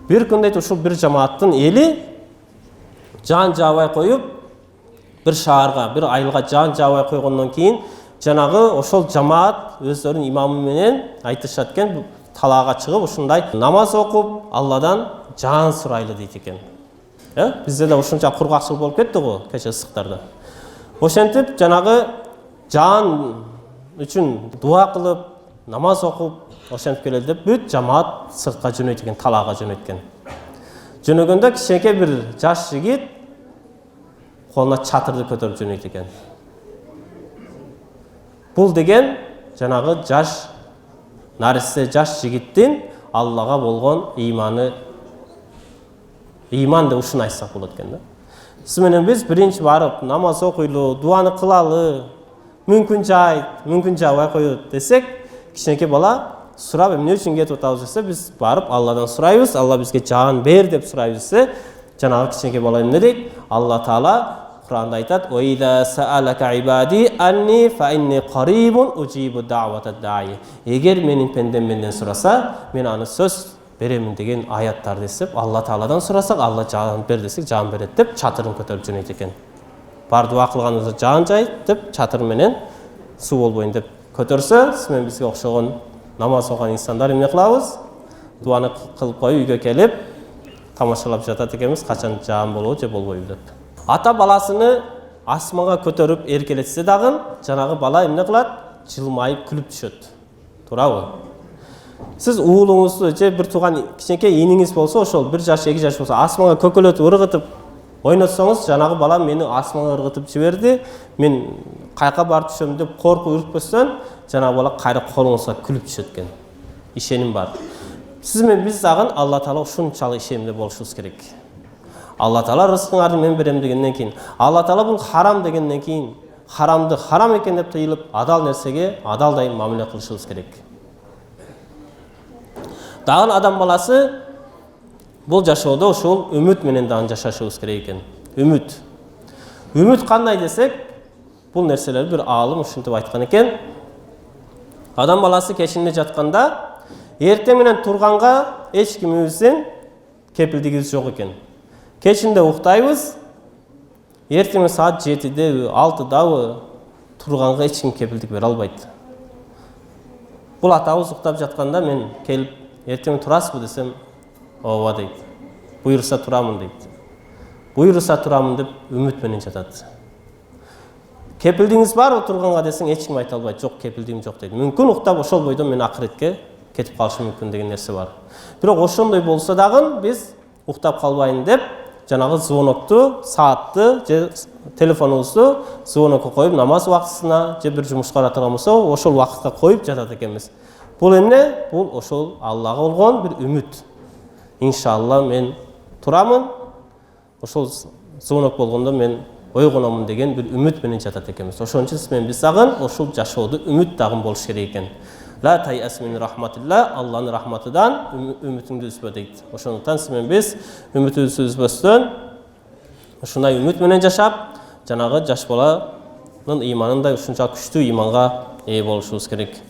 Bir күндө ушул бир жамааттын эли жан жабай коюп, бир шаарга, бир айылга жан жабай койгондон кийин жанагы ошол жамаат өздөрүнүн имамы менен айтышат экен, талаага чыгып ушундай намаз окуп, Алладан жан сурайлы дейт экен. Бизде да ушунча кургакчылык болуп кетти го кече ысыктарда. Ошентип жанагы жан үчүн дуа кылып, намаз окуп, ошентип келели деп бүт жамаат сыртка жөнөйт экен, талаага жөнөйткөн. Жөнөгөндө кичинекей бир жаш жигит колуна чатырды көтөрүп жөнөйт экен. Бул деген жанагы жаш нарисе жаш жигиттин Аллага болгон ыйманы, ыйман деп ушуну айтсак болот экен да. Сиз менен биз биринчи барып намаз окуйлу, дуаны кылалы, мүмкүн жайт, мүмкүн жабай коет десек, кичинекей бала сурап эмне үчүн кетип атабыз десе, биз барып Алладан сурайбыз, Алла бизге жан бер деп сурайбыз десе, жанагы кичинекей бала эмне дейт? Алла Таала Кур'анда айтат: "Ва иза саалака ибади анни фа инни қарибун уджибу даъвата да'i." Эгер менин пендем менден сураса, мен аны сөз беремин деген аяттарды эстеп, Алла Тааладан сурасак, Алла жан бер десек, жан берет деп чатырын көтөрүп жөнөйт экен. Бар дуа кылганыбызда жан жайт деп чатыр менен суу болбойн деп көтөрсө, сиз менен бизге окшогон намаз окуган инсандар эмне кылабыз? Дуаны кылып коюп үйгө келип тамашалап жатат экенбиз, качан жан болобу же болбойбу деп. Ата баласыны асманга көтөрүп эркелетсе дагы, жанагы бала эмне кылат? Жылмайып күлүп түшөт. Туурабы? Сиз уулуңузду же бир тууган кичинекей иниңиз болсо, ошол 1 жаш, 2 жаш болсо, асманга көкөлөтүп ыргытып ойнотсоңуз, жанагы бала мени асманга ыргытып жиберди, мен кайка барып түшөм деп коркуп үркпөстөн, жанагы бала кайра колуңузга күлүп түшөт экен. Ишеним бар. Сиз менен биз дагы Алла Таала ушунчалык ишенимде болушубуз керек. Алла Таала рызкыңарды мен берем дегенден кийин, Алла Таала бул харам дегенден кийин, харамды харам экен деп тыйылып, адал нерсеге адалдай мамиле кылышыбыз керек. Дагы адам баласы бул жашоодо ошол үмүт менен дагы жашашыбыз керек экен. Үмүт. Үмүт кандай десек, бул нерселер бир аалым ушинтип айткан экен. Адам баласы кечинде жатканда, эртең менен турганга эч кимибиздин кепилдигибиз жок экен. Кечинде уктайбыз, эртең саат 7-деби, 6-дабы турганга эч ким кепилдик бере албайт. Бул атабыз уктап жатканда мен келип, эртең турасызбы десем, ооба дейт. Буйрса турамын дейт. Буйрса турамын деп үмүт менен жатат. Кепилдигиңиз барбы турганга десең, эч ким айта албайт, жок, кепилдигим жок дейт. Мүмкүн уктап ошол бойдо мен акыретке кетип калышым мүмкүн деген нерсе бар. Бирок ошондой болсо дагы биз уктап калбайын деп, жанагы звонокту, саатты же телефонубузду звонокко коюп, намаз убактысына же бир жумушка баратырган болсо, ошол убакытка коюп жатат экенбиз. Бул эмне? Бул ошол Аллага болгон бир үмүт. Иншалла мен турамын, ошол звонок болгондо мен ойгономун деген бир үмүт менен жатат экенбиз. Ошон үчүн сиз менен биз дагы ошол жашоодо үмүт дагы болуш керек экен. Ла тайас мин рахматилла, Алланын рахматыдан үмүтүңдү үзбө дейт. Ошондуктан сиз менен биз үмүтүбүздү үзбөстөн ушундай үмүт менен жашап, жанагы жаш баланын ыйманындай ушунча күчтүү ыйманга ээ болушубуз керек.